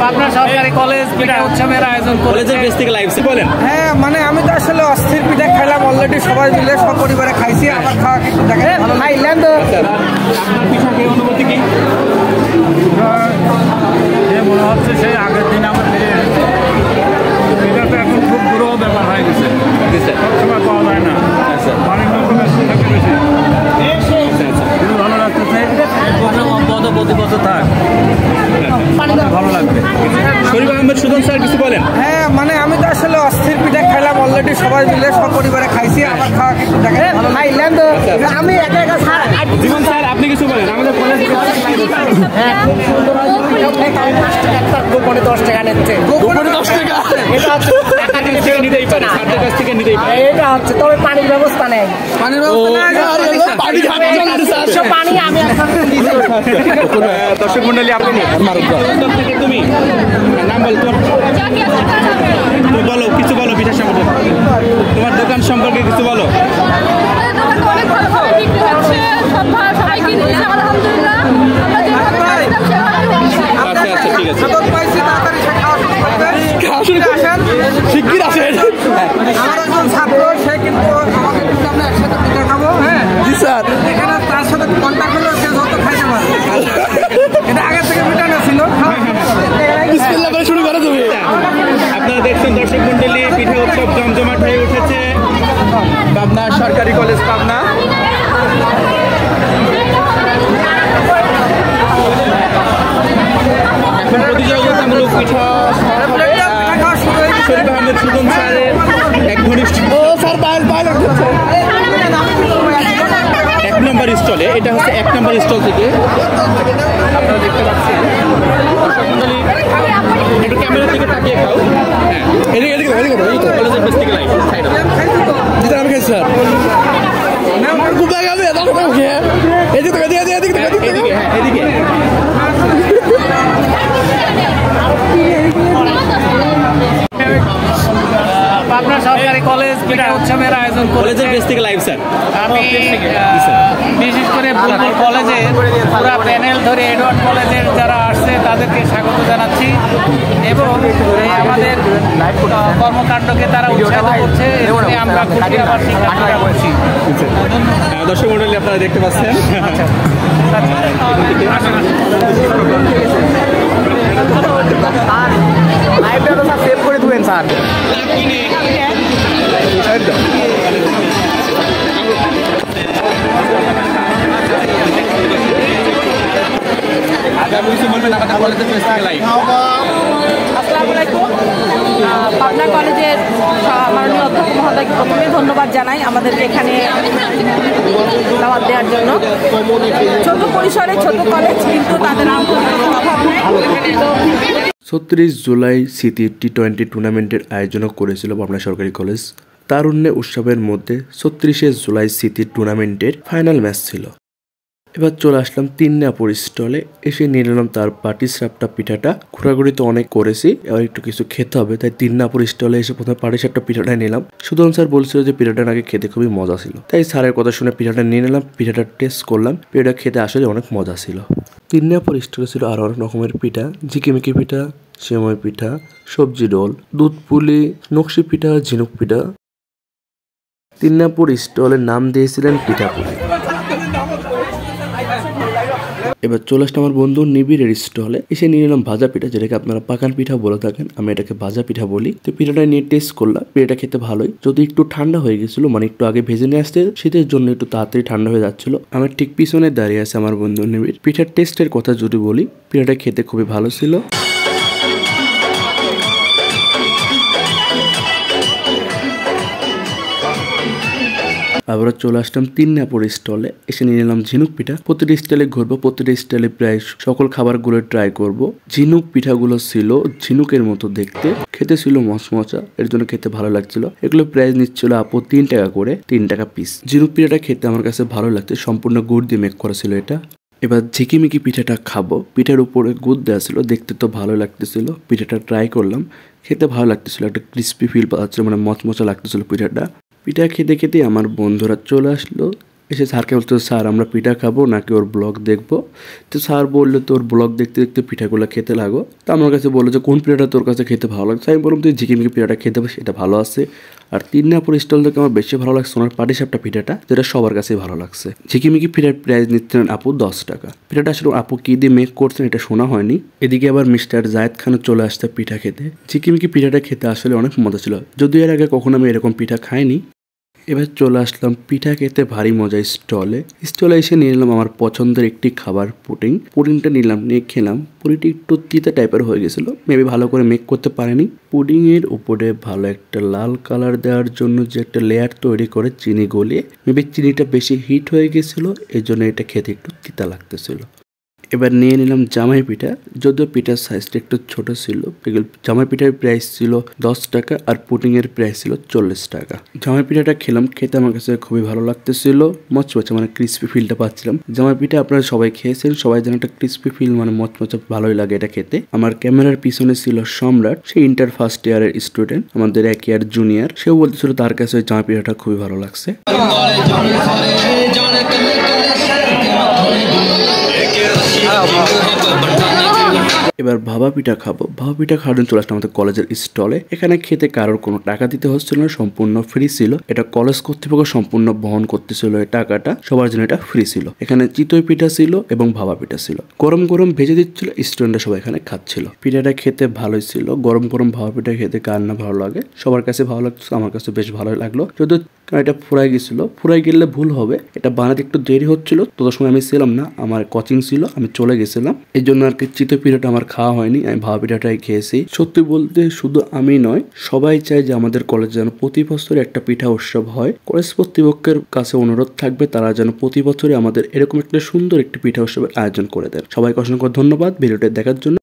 আপনার সরকারি কলেজ পিঠা উৎসবের আয়োজন কলেজের বেশ থেকে লাইভ বলেন। হ্যাঁ মানে আমি তো আসলে অস্থির পিঠা খাইলাম অলরেডি, সবাই মিলে সপরিবারে খাইছি, আবার খাওয়া কিন্তু দেখেন খাইলেন তো। আপনার পিঠা খেয়ে অনুভূতি কি? মনে হচ্ছে সেই আগের দিন আমার পিঠাটা এখন খুব বড় ব্যাপার হয়ে গেছে, সবসময় পাওয়া যায় না। পানির মতো বেশি থাকে বেশি, ভালো লাগতেছে। প্রতি বছর থাক, ভালো লাগবে। শরীফ আহমেদ সুজন স্যার কিছু বলেন। হ্যাঁ মানে আমি তো আসলে অস্থির পিঠা খাইলাম অলরেডি, সবাই মিলে সপরিবারে খাইছি, আবার খাওয়া কিন্তু দেখেন খাইলেন তো। আমি একা একা জীবন স্যার আপনি কিছু বলেন। আমাদের কলেজ গোপনে 10 টাকা নিচ্ছে, গোপনে 10 টাকা এটা হচ্ছে নিতেই পারে, স্যারদের কাছ থেকে নিতেই পারে। এটা হচ্ছে, তবে পানির ব্যবস্থা নেই, পানির পানি আমি দর্শক মন্ডলী আপনি তুমি নাম বল, বলো কিছু বলো পিঠা সম্পর্কে, তোমার দোকান সম্পর্কে কিছু বলো। আচ্ছা আচ্ছা ঠিক আছে, শিগগির আসেন। আমার একজন ছাত্র, সে কিন্তু আমাকে আমরা একসাথে পিঠা খাবো। হ্যাঁ জি স্যার, এখানে তার সাথে কন্ট্যাক্ট হলো, সে যত খাইতে পারে। এটা আগে থেকে মিটানো ছিল, বিসমিল্লাহ করে শুরু করে তুমি। আপনারা দেখছেন দর্শক মন্ডলী, পিঠা উৎসব জমজমাট হয়ে উঠেছে পাবনা সরকারি কলেজ পাবনা। এখন প্রতিযোগিতামূলক পিঠা শরীফ আহমেদ সুজন স্যারের এক ঘনিষ্ঠ 1 নম্বর স্টলে, এটা হচ্ছে 1 নম্বর স্টল থেকে আপনারা দেখতে পাচ্ছেন। একটু ক্যামেরার দিকে তাকিয়ে খাও। হ্যাঁ কলেজের বেশ থেকে লাইভ সাইড আমি খাই স্যার, এদিকে হ্যাঁ এদিকে। আপনার সরকারি কলেজ পিঠা উৎসবের আয়োজন কলেজের বেশ থেকে লাইভ স্যার। আমি বিশেষ করে বুলবুল কলেজে পুরা প্যানেল ধরে এডওয়ার্ড কলেজের যারা আসছে তাদেরকে স্বাগত জানাচ্ছি, এবং আমাদের কর্মকাণ্ডকে তারা উৎসাহ করছে, আমরা খুশি, আবার শিক্ষার্থীরা করছি। দর্শক মন্ডলী আপনারা দেখতে পাচ্ছেন। সেভ করে দিবেন স্যার। পাবনা কলেজের মাননীয় অধ্যক্ষ মহোদয়কে প্রথমে ধন্যবাদ জানাই আমাদেরকে এখানে দাওয়াত দেওয়ার জন্য। ছোট পরিসরে ছোট কলেজ, কিন্তু তাদের আন্তরিকতার অভাব নেই। ৩৬ জুলাই স্মৃতি টি20 টুর্নামেন্টের আয়োজনও করেছিল পাবনা সরকারি কলেজ। তারুণ্যে উৎসবের মধ্যে ৩৬শে জুলাই স্মৃতি টুর্নামেন্টের ফাইনাল ম্যাচ ছিল। এবার চলে আসলাম তিন্নাপুর স্টলে, এসে নিয়ে নিলাম তার পাটি সাপটা পিঠাটা। ঘোরাঘুরি তো অনেক করেছি, এবার একটু কিছু খেতে হবে, তাই তিন্নাপুর স্টলে এসে প্রথমে পাটি সাপটা পিঠাটা নিলাম। সুদন স্যার বলছিল যে পিঠাটা নাকি খেতে খুবই মজা ছিল, তাই স্যারের কথা শুনে পিঠাটা নিয়ে নিলাম, পিঠাটা টেস্ট করলাম। পিঠাটা খেতে আসলে অনেক মজা ছিল। তিন্নাপুর স্টলে ছিল আরো অনেক রকমের পিঠা, ঝিকিমিকি পিঠা, সেমাই পিঠা, সবজি রোল, দুধ পুলি, নকশি পিঠা, ঝিনুক পিঠা। তিন্নাপুর স্টলের নাম দিয়েছিলেন পিঠাপুলি। এবার চলে আসলাম আমার বন্ধু নিবিড়ের স্টলে, এসে নিয়ে নিলাম ভাজা পিঠা, যেটাকে আপনারা পাকান পিঠা বলে থাকেন, আমি এটাকে ভাজা পিঠা বলি। তো পিঠাটা নিয়ে টেস্ট করলাম, পিঠাটা খেতে ভালোই, যদি একটু ঠান্ডা হয়ে গেছিল, মানে একটু আগে ভেজে নিয়ে আসতে, শীতের জন্য একটু তাড়াতাড়ি ঠান্ডা হয়ে যাচ্ছিল। আমার ঠিক পিছনে দাঁড়িয়ে আছে আমার বন্ধু নিবিড়। পিঠার টেস্টের কথা যদি বলি, পিঠাটা খেতে খুবই ভালো ছিল। আবার চলে আসলাম তিন্নাপুর স্টলে, এসে নিয়ে নিলাম ঝিনুক পিঠা। প্রতিটি স্টাইলে ঘুরবো, প্রতিটি স্টাইলে প্রায় সকল খাবারগুলো ট্রাই করব। ঝিনুক পিঠাগুলো ছিল ঝিনুকের মতো দেখতে, খেতে ছিল মচমচা, এর জন্য খেতে ভালো লাগছিল। এগুলো প্রাইস নিচ্ছিল আপু 3 টাকা করে, 3 টাকা পিস। ঝিনুক পিঠাটা খেতে আমার কাছে ভালো লাগছে, সম্পূর্ণ গুড় দিয়ে মেক করা ছিল এটা। এবার ঝিকিমিকি পিঠাটা খাবো, পিঠার উপরে গুড় দেওয়া ছিল, দেখতে তো ভালো লাগতেছিল। পিঠাটা ট্রাই করলাম, খেতে ভালো লাগতেছিল, একটা ক্রিস্পি ফিল পাচ্ছিল, মানে মচমচা লাগতেছিল পিঠাটা। পিঠা খেতে খেতে আমার বন্ধুরা চলে আসলো এসে স্যারকে বলতো স্যার আমরা পিঠা খাবো নাকি ওর ব্লগ দেখবো। তো স্যার বললো তোর ব্লগ দেখতে দেখতে পিঠাগুলো খেতে লাগো। তো আমার কাছে বললো যে কোন পিঠাটা তোর কাছে খেতে ভালো লাগছে। আমি বললাম তুই ঝিকিমিকি পিঠাটা খেতে পারো, সেটা ভালো আছে। আর 3 নম্বর স্টল থেকে আমার বেশি ভালো লাগছে ওনার পাটিসাপটা পিঠাটা, যেটা সবার কাছেই ভালো লাগছে। ঝিকিমিকি পিঠার প্রাইস নিচ্ছেন আপু 10 টাকা। পিঠাটা আসলে আপু কি দিয়ে মেক করছেন এটা শোনা হয়নি। এদিকে আবার মিস্টার জায়েদ খানও চলে আসছে পিঠা খেতে। ঝিকিমিকি পিঠাটা খেতে আসলে অনেক মজা ছিল, যদিও এর আগে কখনো আমি এরকম পিঠা খাইনি। এবার চলে আসলাম পিঠা খেতে ভারী মজা স্টলে এসে নিয়ে নিলাম আমার পছন্দের একটি খাবার পুডিংটা নিলাম, নিয়ে খেলাম। পুডিংটা একটু তিতা টাইপের হয়ে গেছিল, মেবি ভালো করে মেক করতে পারেনি। পুডিং এর উপরে ভালো একটা লাল কালার দেওয়ার জন্য যে একটা লেয়ার তৈরি করে চিনি গলিয়ে, মেবি চিনিটা বেশি হিট হয়ে গেছিল, এই জন্য এটা খেতে একটু তিতা লাগতেছিল। এবার নিয়ে নিলাম জামাই পিঠা, যদিও পিঠার সাইজটা একটু ছোট ছিল। জামাই পিঠার প্রাইস ছিল 10 টাকা আর পুডিং এর প্রাইস ছিল 40 টাকা। জামাই পিঠাটা খেলাম, খেতে আমার কাছে খুবই ভালো লাগতেছিল, মচমচে মানে ক্রিস্পি ফিলটা পাচ্ছিলাম। জামাই পিঠা আপনারা সবাই খেয়েছেন, সবাই যেন একটা ক্রিস্পি ফিল মানে মচমচে ভালোই লাগে এটা খেতে। আমার ক্যামেরার পিছনে ছিল সম্রাট, সে ইন্টার ফার্স্ট ইয়ারের স্টুডেন্ট, আমাদের 1 ইয়ার জুনিয়র। সেও বলতেছিল তার কাছে ওই জামাই পিঠাটা খুবই ভালো লাগছে। এবার ভাবা পিঠা খাবো। ভাবা পিঠা খাওয়ার জন্য চলে আসলাম আমাদের কলেজের স্টলে। এখানে খেতে কারোর কোনো টাকা দিতে হচ্ছিল না, সম্পূর্ণ ফ্রি ছিল। এটা কলেজ কর্তৃপক্ষ সম্পূর্ণ বহন করতেছিল, এই টাকাটা সবার জন্য এটা ফ্রি ছিল। এখানে চিতই পিঠা ছিল এবং ভাবা পিঠা ছিল, গরম গরম ভেজে দিচ্ছিল, স্টুডেন্টরা সবাই এখানে খাচ্ছিল। পিঠাটা খেতে ভালোই ছিল, গরম গরম ভাবা পিঠা খেতে কার না ভালো লাগে, সবার কাছে ভালো লাগছিল, আমার কাছে বেশ ভালোই লাগলো। যদিও এটা ফুরাই গেলে ভুল হবে, এটা বানাতে একটু দেরি হচ্ছিল, তত সময় আমি ছিলাম না, আমার কোচিং ছিল, আমি চলে গেছিলাম, এই জন্য আর কি চিতই পিঠাটা আমার খাওয়া হয়নি, আমি ভাবা পিঠাটাই খেয়েছি। সত্যি বলতে শুধু আমি নয়, সবাই চায় যে আমাদের কলেজে যেন প্রতি বছর একটা পিঠা উৎসব হয়। কলেজ কর্তৃপক্ষের কাছে অনুরোধ থাকবে তারা যেন প্রতি বছরে আমাদের এরকম একটা সুন্দর একটি পিঠা উৎসবের আয়োজন করে দেন। সবাইকে অসংখ্য ধন্যবাদ ভিডিওটা দেখার জন্য।